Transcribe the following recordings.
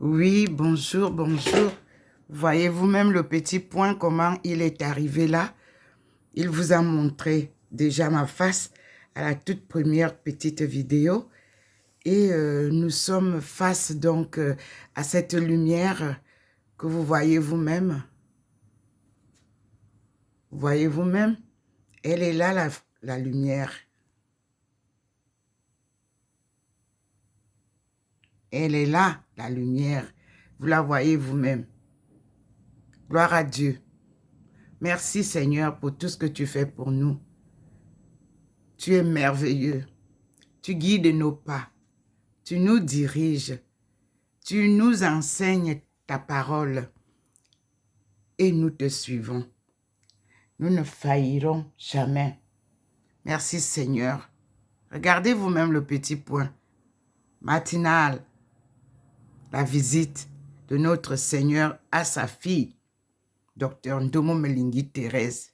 Oui, bonjour, bonjour. Voyez vous-même le petit point, comment il est arrivé là. Il vous a montré déjà ma face à la toute première petite vidéo. Et nous sommes face donc à cette lumière que vous voyez vous-même. Voyez vous-même, elle est là, la lumière. Elle est là, la lumière. Vous la voyez vous-même. Gloire à Dieu. Merci Seigneur pour tout ce que tu fais pour nous. Tu es merveilleux. Tu guides nos pas. Tu nous diriges. Tu nous enseignes ta parole. Et nous te suivons. Nous ne faillirons jamais. Merci Seigneur. Regardez vous-même le petit point. Matinal. La visite de notre Seigneur à sa fille, Dr Ndomo Melingi Thérèse.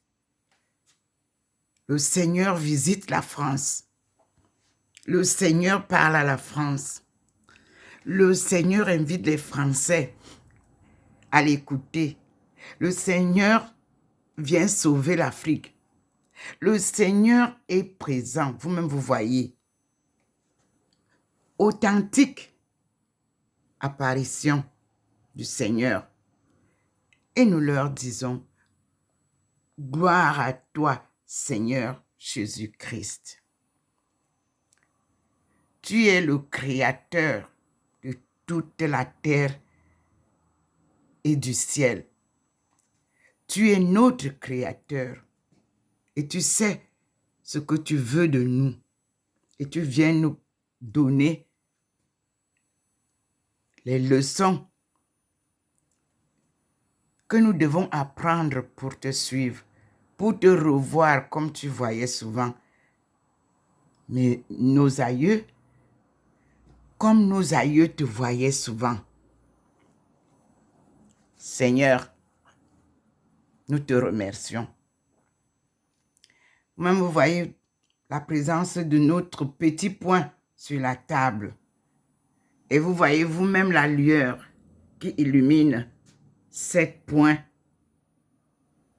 Le Seigneur visite la France. Le Seigneur parle à la France. Le Seigneur invite les Français à l'écouter. Le Seigneur vient sauver l'Afrique. Le Seigneur est présent. Vous-même, vous voyez. Authentique apparition du Seigneur. Et nous leur disons, gloire à toi, Seigneur Jésus-Christ. Tu es le créateur de toute la terre et du ciel. Tu es notre créateur et tu sais ce que tu veux de nous. Et tu viens nous donner les leçons que nous devons apprendre pour te suivre, pour te revoir comme tu voyais souvent. Mais nos aïeux, comme nos aïeux te voyaient souvent. Seigneur, nous te remercions. Même vous voyez la présence de notre petit point sur la table. Et vous voyez vous-même la lueur qui illumine cette point,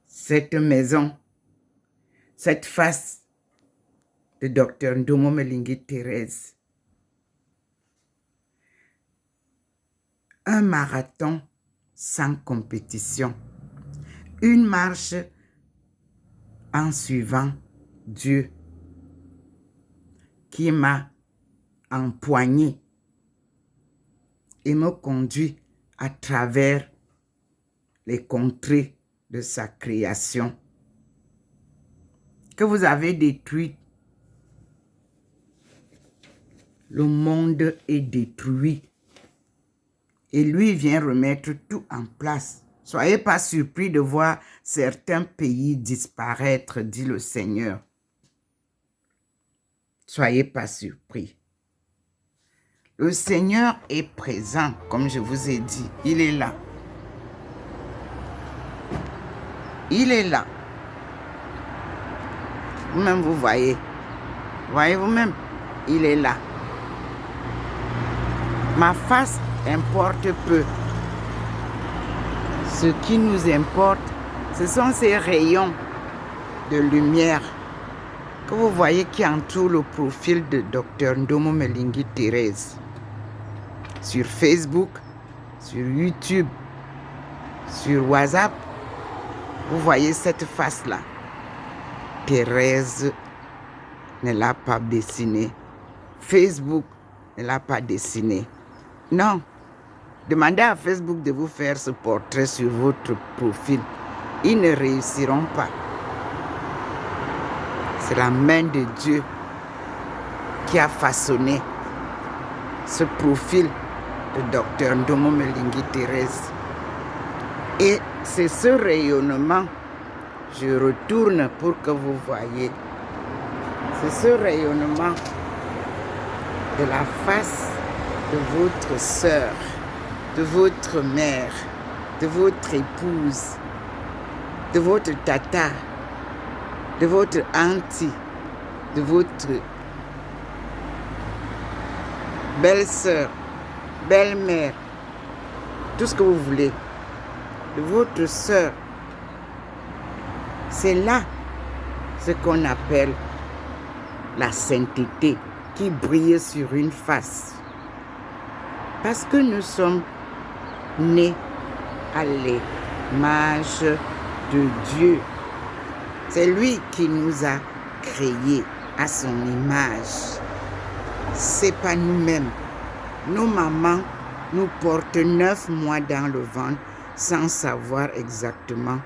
cette maison, cette face de Dr Ndomo Melingi Thérèse. Un marathon sans compétition. Une marche en suivant Dieu qui m'a empoigné et me conduit à travers les contrées de sa création que vous avez détruit. Le monde est détruit et lui vient remettre tout en place. Soyez pas surpris de voir certains pays disparaître, dit le Seigneur. Soyez pas surpris. Le Seigneur est présent, comme je vous ai dit. Il est là. Il est là. Vous-même, vous voyez. Voyez vous-même, il est là. Ma face importe peu. Ce qui nous importe, ce sont ces rayons de lumière que vous voyez qui entourent le profil de Dr Ndomo Melingi Thérèse. Sur Facebook, sur YouTube, sur WhatsApp, vous voyez cette face-là. Thérèse ne l'a pas dessinée. Facebook ne l'a pas dessinée. Non. Demandez à Facebook de vous faire ce portrait sur votre profil. Ils ne réussiront pas. C'est la main de Dieu qui a façonné ce profil de Dr Ndomo Melingi Thérèse. Et c'est ce rayonnement, je retourne pour que vous voyez, c'est ce rayonnement de la face de votre sœur, de votre mère, de votre épouse, de votre tata, de votre auntie, de votre belle-sœur, belle-mère, tout ce que vous voulez, de votre sœur. C'est là ce qu'on appelle la sainteté qui brille sur une face. Parce que nous sommes nés à l'image de Dieu. C'est lui qui nous a créés à son image. C'est pas nous-mêmes. Nos mamans nous portent 9 mois dans le ventre sans savoir exactement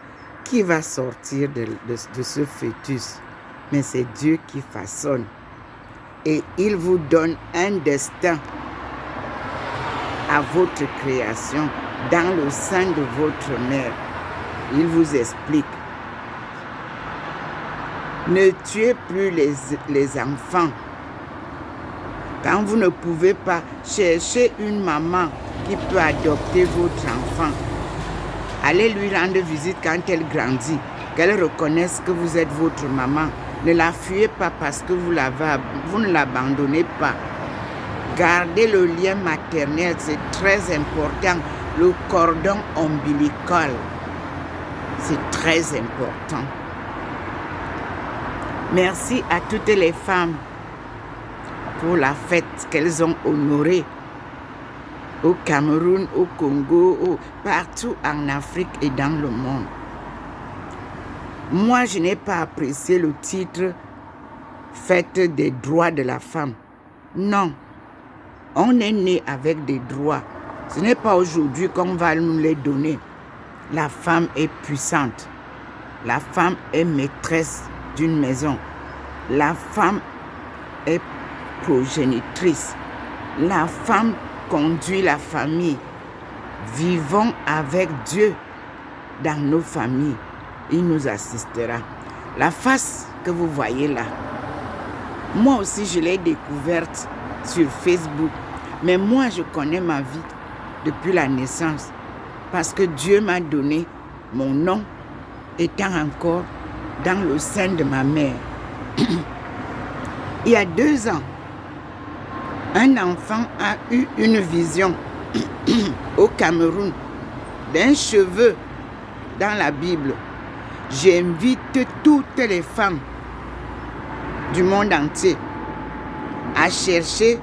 qui va sortir de ce fœtus. Mais c'est Dieu qui façonne. Et il vous donne un destin à votre création dans le sein de votre mère. Il vous explique. Ne tuez plus les enfants. Quand vous ne pouvez pas, chercher une maman qui peut adopter votre enfant. Allez lui rendre visite quand elle grandit, qu'elle reconnaisse que vous êtes votre maman. Ne la fuyez pas parce que vous ne l'abandonnez pas. Gardez le lien maternel, c'est très important. Le cordon ombilical, c'est très important. Merci à toutes les femmes pour la fête qu'elles ont honorée au Cameroun, au Congo, partout en Afrique et dans le monde. Moi, je n'ai pas apprécié le titre « Fête des droits de la femme ». Non, on est né avec des droits. Ce n'est pas aujourd'hui qu'on va nous les donner. La femme est puissante. La femme est maîtresse d'une maison. La femme est progénitrice. La femme conduit la famille. Vivons avec Dieu dans nos familles. Il nous assistera. La face que vous voyez là, moi aussi je l'ai découverte sur Facebook. Mais moi je connais ma vie depuis la naissance. Parce que Dieu m'a donné mon nom étant encore dans le sein de ma mère. Il y a 2 ans, un enfant a eu une vision au Cameroun d'un cheveu dans la Bible. J'invite toutes les femmes du monde entier à chercher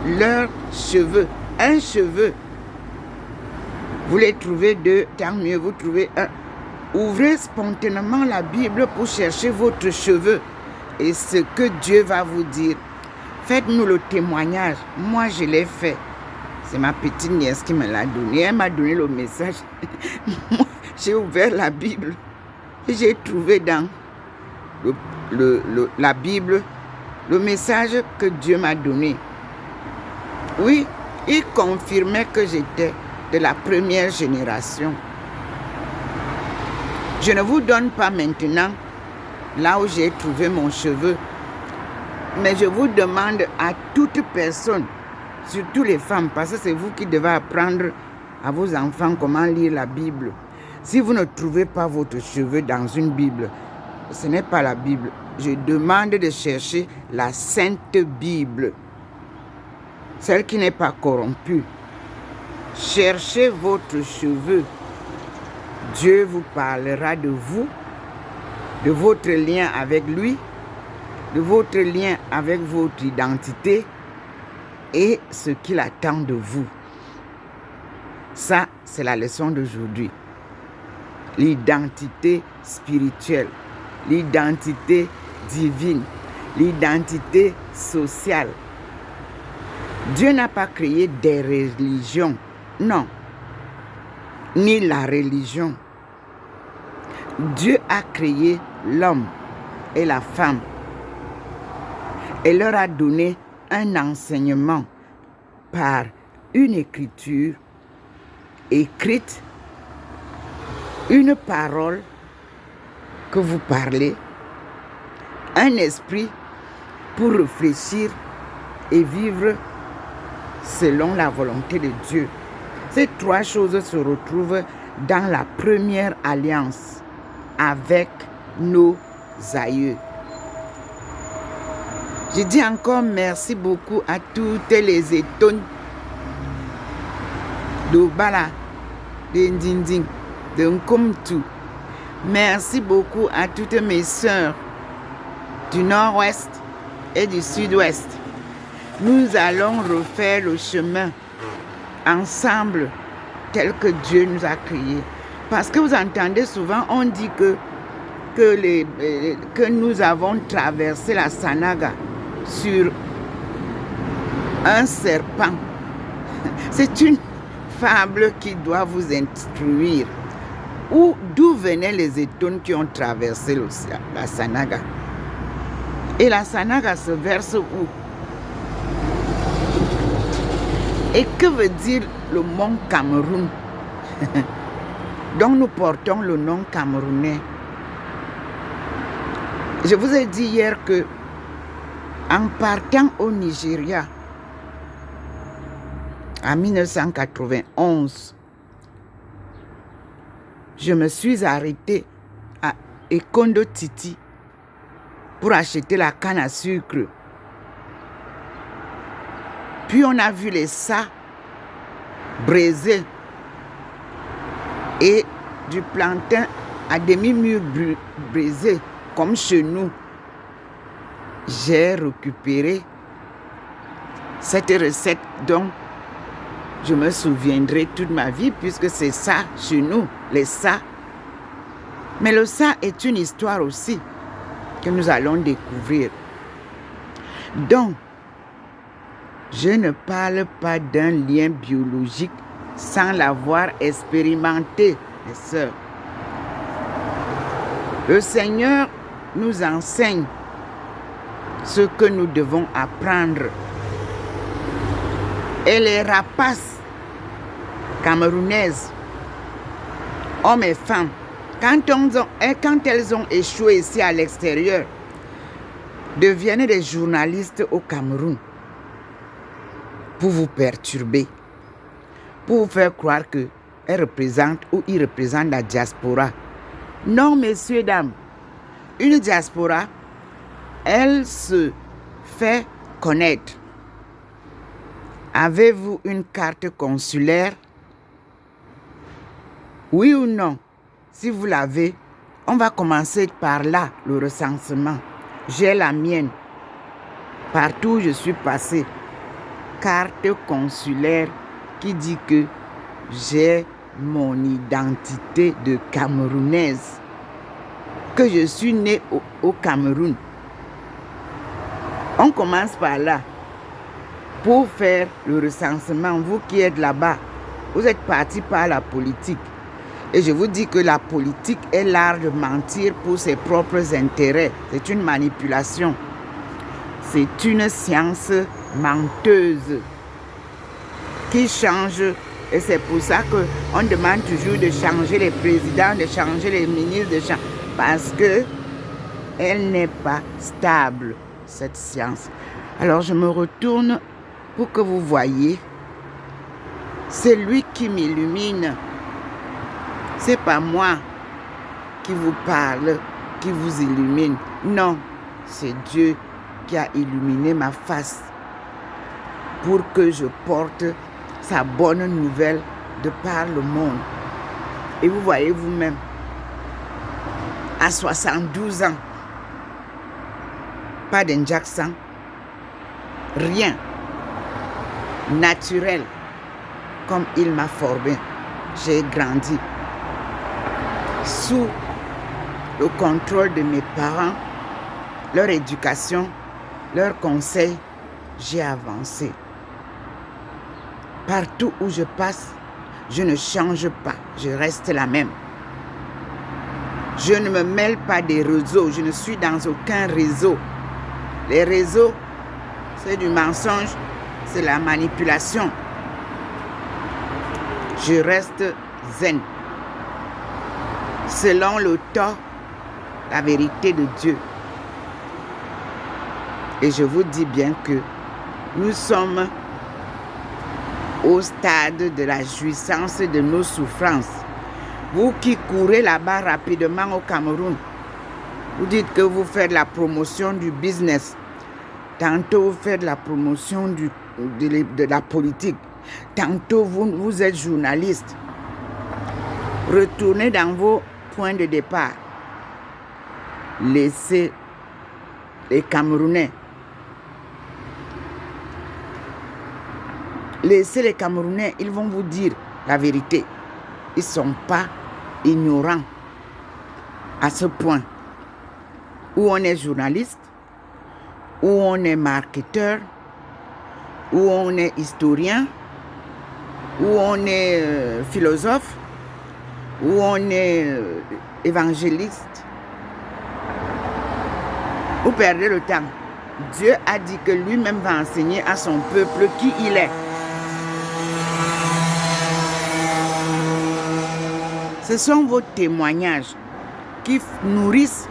leurs cheveux. Un cheveu. Vous les trouvez 2, tant mieux, vous trouvez 1. Ouvrez spontanément la Bible pour chercher votre cheveu et ce que Dieu va vous dire. Faites-nous le témoignage. Moi, je l'ai fait. C'est ma petite nièce qui me l'a donné. Elle m'a donné le message. Moi, j'ai ouvert la Bible et j'ai trouvé dans la Bible le message que Dieu m'a donné. Oui, il confirmait que j'étais de la première génération. Je ne vous donne pas maintenant là où j'ai trouvé mon cheveu, mais je vous demande à toute personne, surtout les femmes, parce que c'est vous qui devez apprendre à vos enfants comment lire la Bible. Si vous ne trouvez pas votre cheveu dans une Bible, ce n'est pas la Bible. Je demande de chercher la Sainte Bible, celle qui n'est pas corrompue. Cherchez votre cheveu. Dieu vous parlera de vous, de votre lien avec lui, de votre lien avec votre identité et ce qu'il attend de vous. Ça, c'est la leçon d'aujourd'hui. L'identité spirituelle, l'identité divine, l'identité sociale. Dieu n'a pas créé des religions, non, ni la religion. Dieu a créé l'homme et la femme et leur a donné un enseignement par une écriture écrite, une parole que vous parlez, un esprit pour réfléchir et vivre selon la volonté de Dieu. Ces 3 choses se retrouvent dans la première alliance avec nos aïeux. Je dis encore merci beaucoup à toutes les étonnes d'Obala, de Ndinding, de Nkomtu. Merci beaucoup à toutes mes sœurs du nord-ouest et du sud-ouest. Nous allons refaire le chemin ensemble tel que Dieu nous a créés. Parce que vous entendez souvent, on dit que nous avons traversé la Sanaga sur un serpent. C'est une fable qui doit vous instruire. D'où venaient les étones qui ont traversé la Sanaga? Et la Sanaga se verse où? Et que veut dire le mont Cameroun, dont nous portons le nom camerounais? Je vous ai dit hier que, en partant au Nigeria, en 1991, je me suis arrêté à Ekondo Titi pour acheter la canne à sucre. Puis on a vu les ça braisés et du plantain à demi-mûr brisé, comme chez nous. J'ai récupéré cette recette dont je me souviendrai toute ma vie, puisque c'est ça chez nous, les ça. Mais le ça est une histoire aussi que nous allons découvrir. Donc, je ne parle pas d'un lien biologique sans l'avoir expérimenté, mes sœurs. Le Seigneur nous enseigne ce que nous devons apprendre. Et les rapaces camerounaises, hommes et femmes, quand elles ont échoué ici à l'extérieur, deviennent des journalistes au Cameroun pour vous perturber, pour vous faire croire qu'elles représentent ou ils représentent la diaspora. Non, messieurs, dames, une diaspora, elle se fait connaître. Avez-vous une carte consulaire? Oui ou non? Si vous l'avez, on va commencer par là, le recensement. J'ai la mienne. Partout où je suis passé. Carte consulaire qui dit que j'ai mon identité de Camerounaise. Que je suis née au Cameroun. On commence par là. Pour faire le recensement, vous qui êtes là-bas, vous êtes partis par la politique. Et je vous dis que la politique est l'art de mentir pour ses propres intérêts. C'est une manipulation. C'est une science menteuse qui change. Et c'est pour ça qu'on demande toujours de changer les présidents, de changer les ministres, parce qu'elle n'est pas stable, cette science. Alors je me retourne pour que vous voyez, c'est lui qui m'illumine. C'est pas moi qui vous parle, qui vous illumine. Non, c'est Dieu qui a illuminé ma face pour que je porte sa bonne nouvelle de par le monde. Et vous voyez vous-même, à 72 ans, pas d'injection, rien, naturel, comme il m'a formé. J'ai grandi sous le contrôle de mes parents, leur éducation, leurs conseils. J'ai avancé. Partout où je passe, je ne change pas, je reste la même. Je ne me mêle pas des réseaux, je ne suis dans aucun réseau. Les réseaux, c'est du mensonge, c'est la manipulation. Je reste zen. Selon le temps, la vérité de Dieu. Et je vous dis bien que nous sommes au stade de la jouissance de nos souffrances. Vous qui courez là-bas rapidement au Cameroun, vous dites que vous faites la promotion du business. Tantôt vous faites la promotion de la politique. Tantôt, vous êtes journaliste. Retournez dans vos points de départ. Laissez les Camerounais. Laissez les Camerounais, ils vont vous dire la vérité. Ils ne sont pas ignorants à ce point. Où on est journaliste, où on est marketeur, où on est historien, où on est philosophe, où on est évangéliste. Vous perdez le temps. Dieu a dit que lui-même va enseigner à son peuple qui il est. Ce sont vos témoignages qui nourrissent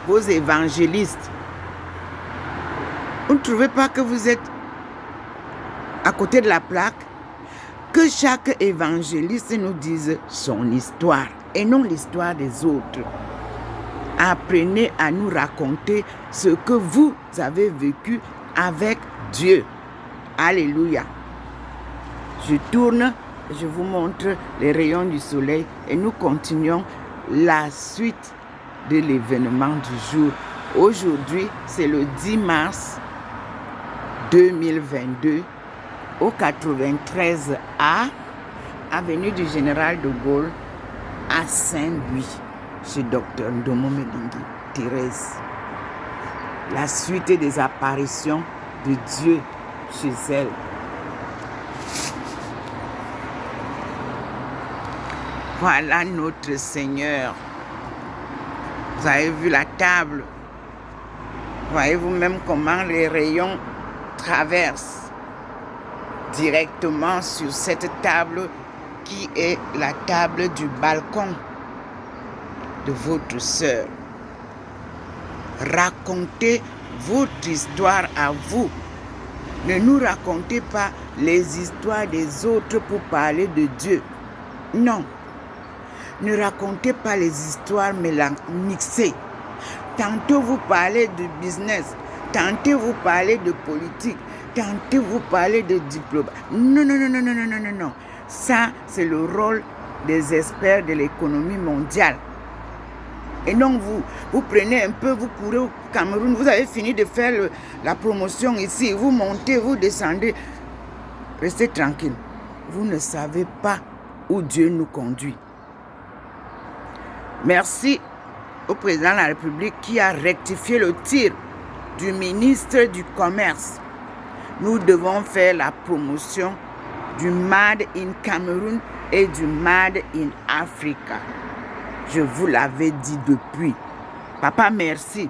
vos évangélistes. Vous ne trouvez pas que vous êtes à côté de la plaque? Que chaque évangéliste nous dise son histoire et non l'histoire des autres. Apprenez à nous raconter ce que vous avez vécu avec Dieu. Alléluia. Je tourne, je vous montre les rayons du soleil et nous continuons la suite de l'événement du jour. Aujourd'hui, c'est le 10 mars 2022 au 93A, avenue du Général de Gaulle à Saint-Louis, chez Dr Ndomo Melingi Thérèse. La suite des apparitions de Dieu chez elle. Voilà notre Seigneur. Vous avez vu la table. Voyez-vous même comment les rayons traversent directement sur cette table qui est la table du balcon de votre sœur. Racontez votre histoire à vous. Ne nous racontez pas les histoires des autres pour parler de Dieu. Non. Ne racontez pas les histoires mixées. Tantôt vous parlez de business, tantôt vous parlez de politique, tantôt vous parlez de diplôme. Non, non, non, non, non, non, non, non. Ça, c'est le rôle des experts de l'économie mondiale. Et donc vous prenez un peu, vous courez au Cameroun, vous avez fini de faire la promotion ici, vous montez, vous descendez. Restez tranquille. Vous ne savez pas où Dieu nous conduit. Merci au président de la République qui a rectifié le tir du ministre du Commerce. Nous devons faire la promotion du Made in Cameroun et du Made in Africa. Je vous l'avais dit depuis. Papa, merci.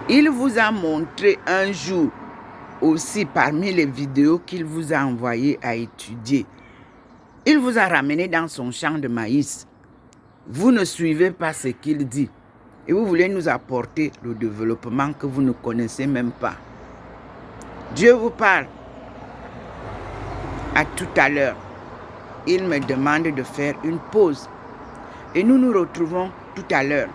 Il vous a montré un jour aussi parmi les vidéos qu'il vous a envoyées à étudier. Il vous a ramené dans son champ de maïs. Vous ne suivez pas ce qu'il dit. Et vous voulez nous apporter le développement que vous ne connaissez même pas. Dieu vous parle. À tout à l'heure, il me demande de faire une pause. Et nous nous retrouvons tout à l'heure.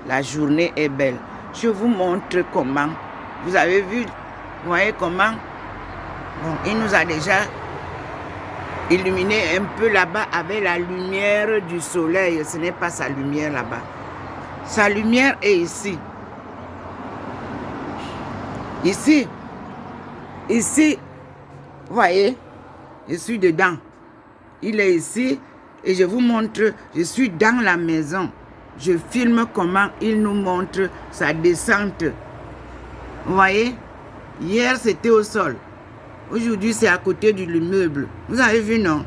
La journée est belle. Je vous montre comment. Vous avez vu, vous voyez comment? Bon, il nous a déjà illuminé un peu là-bas avec la lumière du soleil. Ce n'est pas sa lumière là-bas. Sa lumière est ici. Ici. Ici. Vous voyez? Je suis dedans. Il est ici et je vous montre. Je suis dans la maison. Je filme comment il nous montre sa descente. Vous voyez? Hier, c'était au sol. Aujourd'hui, c'est à côté de l'immeuble. Vous avez vu, non?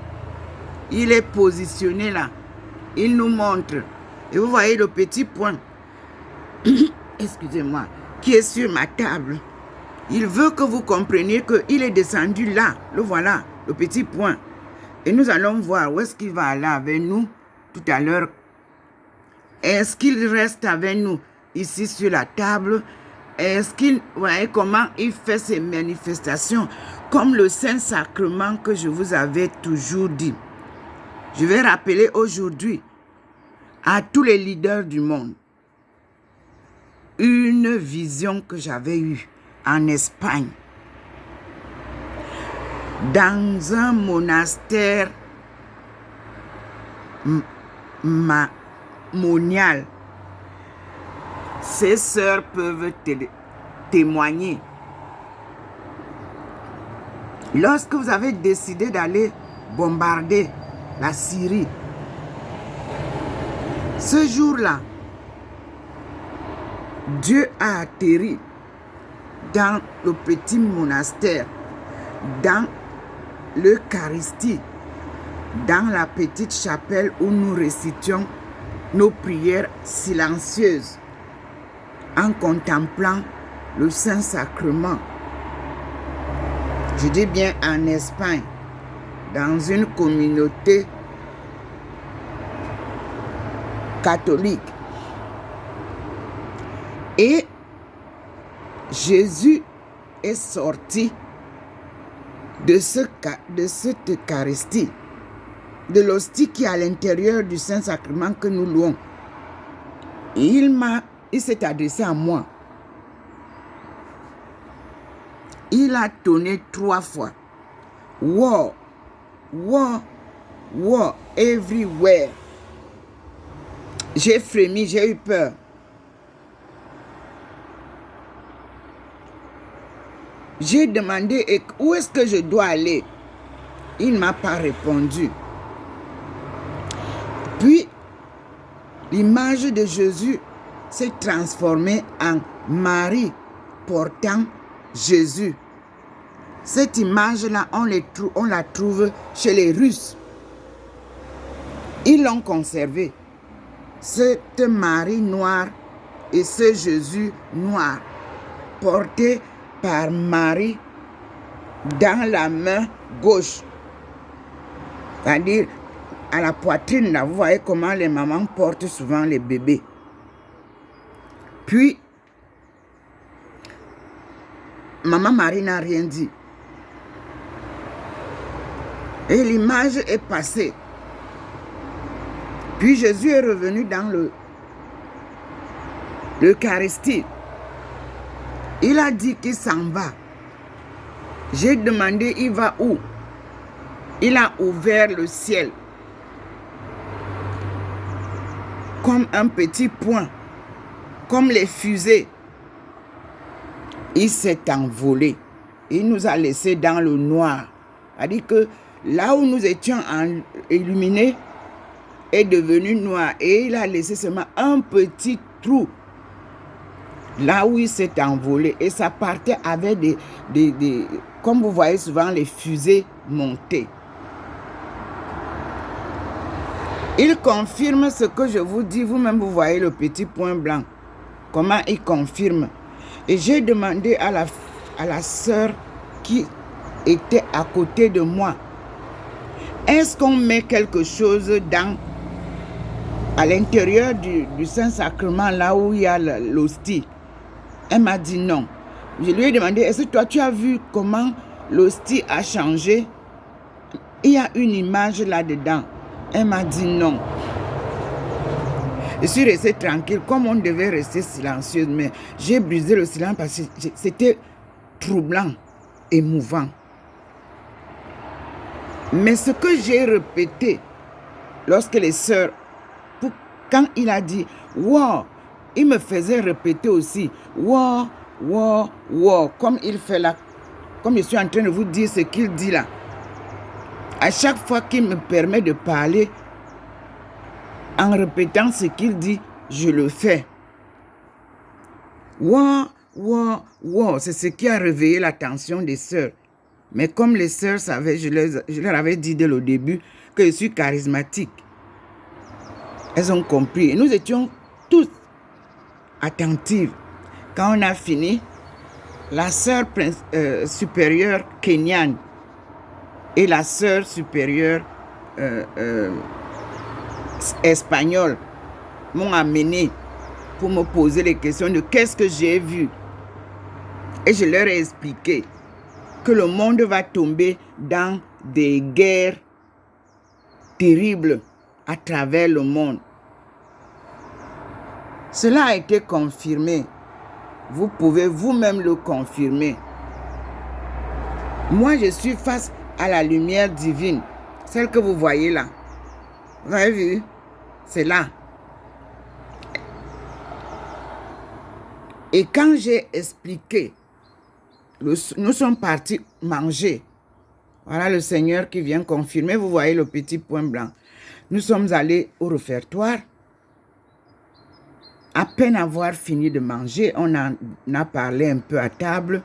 Il est positionné là. Il nous montre. Et vous voyez le petit point, excusez-moi, qui est sur ma table. Il veut que vous compreniez qu'il est descendu là. Le voilà, le petit point. Et nous allons voir où est-ce qu'il va aller avec nous tout à l'heure. Est-ce qu'il reste avec nous ici sur la table? Est-ce qu'il, vous voyez comment il fait ses manifestations comme le Saint-Sacrement que je vous avais toujours dit. Je vais rappeler aujourd'hui à tous les leaders du monde une vision que j'avais eue en Espagne. dans un monastère monial. Ces sœurs peuvent témoigner. Lorsque vous avez décidé d'aller bombarder la Syrie, ce jour-là, Dieu a atterri dans le petit monastère, dans l'Eucharistie, dans la petite chapelle où nous récitions nos prières silencieuses en contemplant le Saint-Sacrement. Je dis bien en Espagne, dans une communauté catholique. Et Jésus est sorti de cette Eucharistie, de l'hostie qui est à l'intérieur du Saint-Sacrement que nous louons. Et il s'est adressé à moi. Il a tonné 3 fois. War, war, war, everywhere. J'ai frémi, j'ai eu peur. J'ai demandé où est-ce que je dois aller. Il ne m'a pas répondu. Puis, l'image de Jésus s'est transformée en Marie portant Jésus. Cette image-là, on la trouve chez les Russes. Ils l'ont conservée. Cette Marie noire et ce Jésus noir, porté par Marie dans la main gauche. C'est-à-dire, à la poitrine, là, vous voyez comment les mamans portent souvent les bébés. Puis, Maman Marie n'a rien dit. Et l'image est passée. Puis Jésus est revenu dans l'Eucharistie. Il a dit qu'il s'en va. J'ai demandé, il va où? Il a ouvert le ciel. Comme un petit point. Comme les fusées. Il s'est envolé. Il nous a laissés dans le noir. C'est-à-dire que là où nous étions illuminés est devenu noir. Et il a laissé seulement un petit trou. Là où il s'est envolé. Et ça partait avec comme vous voyez souvent les fusées montées. Il confirme ce que je vous dis. Vous-même, vous voyez le petit point blanc. Comment il confirme. Et j'ai demandé à la sœur qui était à côté de moi. Est-ce qu'on met quelque chose à l'intérieur du Saint-Sacrement, là où il y a l'hostie? Elle m'a dit non. Je lui ai demandé, est-ce que toi tu as vu comment l'hostie a changé? Il y a une image là-dedans. Elle m'a dit non. Je suis restée tranquille, comme on devait rester silencieuse, mais j'ai brisé le silence parce que c'était troublant, émouvant. Mais ce que j'ai répété, lorsque les sœurs, quand il a dit « wow », il me faisait répéter aussi « wow, wow, wow », comme il fait là, comme je suis en train de vous dire ce qu'il dit là. À chaque fois qu'il me permet de parler, en répétant ce qu'il dit, je le fais. Wow, wow, wow, c'est ce qui a réveillé l'attention des sœurs. Mais comme les sœurs savaient, je leur avais dit dès le début que je suis charismatique. Elles ont compris. Et nous étions tous attentives. Quand on a fini, la sœur supérieure kenyane et la sœur supérieure espagnole m'ont amené pour me poser les questions de qu'est-ce que j'ai vu. Et je leur ai expliqué que le monde va tomber dans des guerres terribles à travers le monde. Cela a été confirmé. Vous pouvez vous-même le confirmer. Moi, je suis face à la lumière divine. Celle que vous voyez là. Vous avez vu? C'est là. Et quand j'ai expliqué, nous sommes partis manger. Voilà le Seigneur qui vient confirmer. Vous voyez le petit point blanc. Nous sommes allés au réfectoire. À peine avoir fini de manger, on en a parlé un peu à table,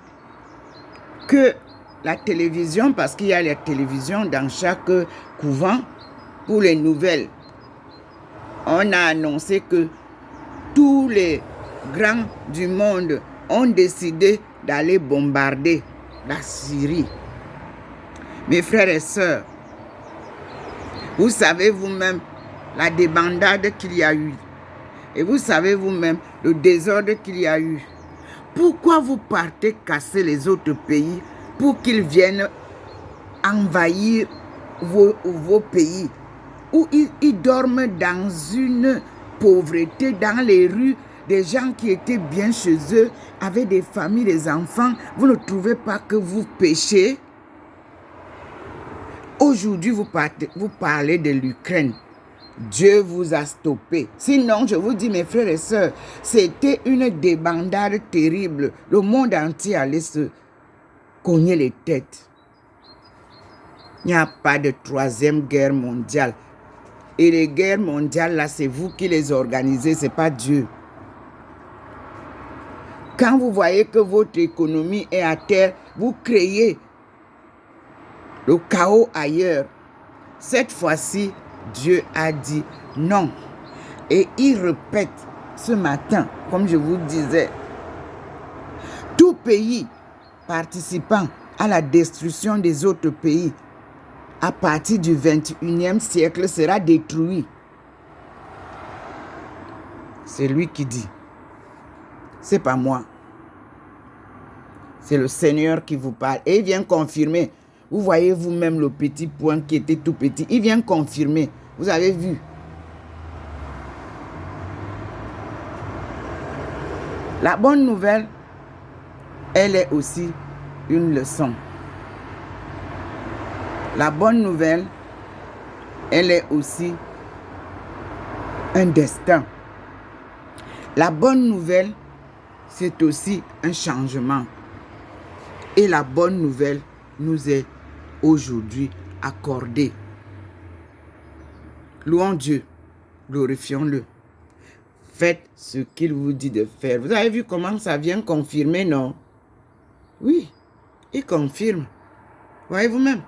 que la télévision, parce qu'il y a la télévision dans chaque couvent, pour les nouvelles, on a annoncé que tous les grands du monde ont décidé d'aller bombarder la Syrie. Mes frères et sœurs, vous savez vous-même la débandade qu'il y a eu. Et vous savez vous-même le désordre qu'il y a eu. Pourquoi vous partez casser les autres pays pour qu'ils viennent envahir vos pays où ils dorment dans une pauvreté, dans les rues, des gens qui étaient bien chez eux, avec des familles, des enfants. Vous ne trouvez pas que vous péchez? Aujourd'hui, vous parlez de l'Ukraine. Dieu vous a stoppé. Sinon, je vous dis, mes frères et sœurs, c'était une débandade terrible. Le monde entier allait se cogner les têtes. Il n'y a pas de troisième guerre mondiale. Et les guerres mondiales, là, c'est vous qui les organisez, ce n'est pas Dieu. Quand vous voyez que votre économie est à terre, vous créez le chaos ailleurs. Cette fois-ci, Dieu a dit non. Et il répète ce matin, comme je vous disais, tout pays participant à la destruction des autres pays à partir du 21e siècle sera détruit. C'est lui qui dit. C'est pas moi. C'est le Seigneur qui vous parle. Et il vient confirmer. Vous voyez vous-même le petit point qui était tout petit. Il vient confirmer. Vous avez vu. La bonne nouvelle, elle est aussi une leçon. La bonne nouvelle, elle est aussi un destin. La bonne nouvelle, c'est aussi un changement. Et la bonne nouvelle nous est aujourd'hui accordée. Louons Dieu, glorifions-le. Faites ce qu'il vous dit de faire. Vous avez vu comment ça vient confirmer, non? Oui, il confirme. Voyez vous-même.